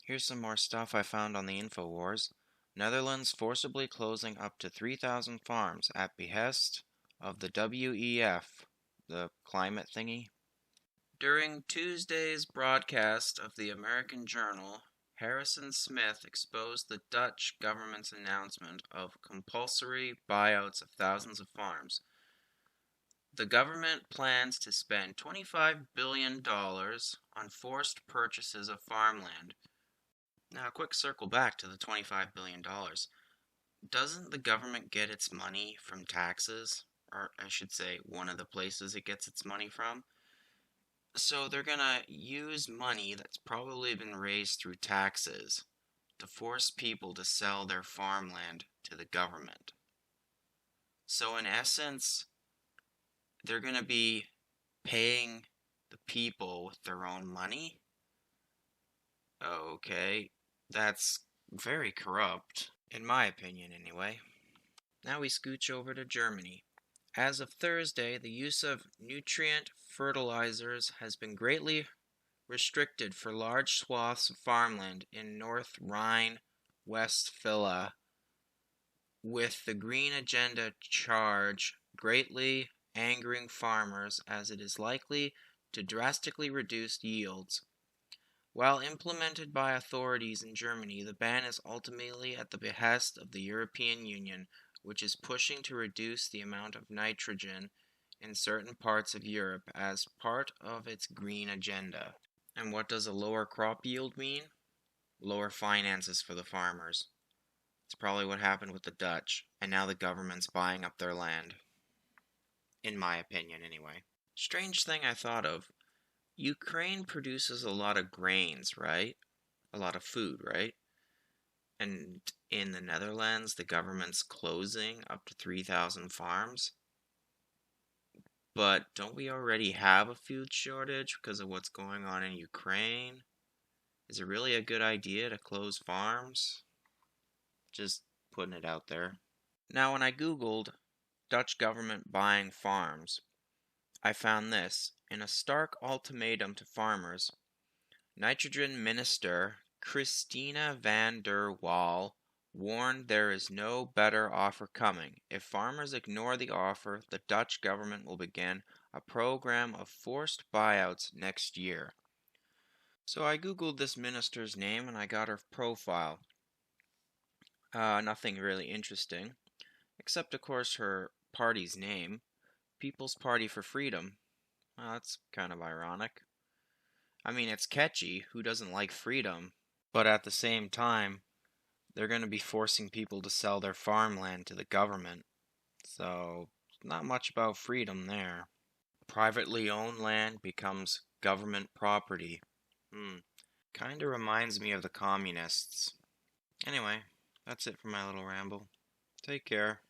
Here's some more stuff I found on the InfoWars. Netherlands forcibly closing up to 3,000 farms at behest of the WEF, the climate thingy. During Tuesday's broadcast of the American Journal, Harrison Smith exposed the Dutch government's announcement of compulsory buyouts of thousands of farms. The government plans to spend $25 billion on forced purchases of farmland. Now, a quick circle back to the $25 billion. Doesn't the government get its money from taxes? Or I should say, one of the places it gets its money from. So they're gonna use money that's probably been raised through taxes to force people to sell their farmland to the government. So in essence, they're gonna be paying the people with their own money? Okay, that's very corrupt, in my opinion anyway. Now we scooch over to Germany. As of Thursday, the use of nutrient fertilizers has been greatly restricted for large swaths of farmland in North Rhine-Westphalia, with the Green Agenda charge greatly angering farmers as it is likely to drastically reduce yields. While implemented by authorities in Germany, the ban is ultimately at the behest of the European Union, which is pushing to reduce the amount of nitrogen in certain parts of Europe as part of its green agenda. And what does a lower crop yield mean? Lower finances for the farmers. It's probably what happened with the Dutch, and now the government's buying up their land. In my opinion, anyway. Strange thing I thought of. Ukraine produces a lot of grains, right? A lot of food, right? And in the Netherlands, the government's closing up to 3,000 farms. But don't we already have a food shortage because of what's going on in Ukraine? Is it really a good idea to close farms? Just putting it out there. Now, when I Googled Dutch government buying farms, I found this. In a stark ultimatum to farmers, Nitrogen Minister Christina van der Waal warned there is no better offer coming. If farmers ignore the offer, the Dutch government will begin a program of forced buyouts next year. So I googled this minister's name and I got her profile. Nothing really interesting, except of course her party's name, People's Party for Freedom. Well, that's kind of ironic. I mean, it's catchy, who doesn't like freedom? But at the same time, they're going to be forcing people to sell their farmland to the government. So, not much about freedom there. Privately owned land becomes government property. Kinda reminds me of the communists. Anyway, that's it for my little ramble. Take care.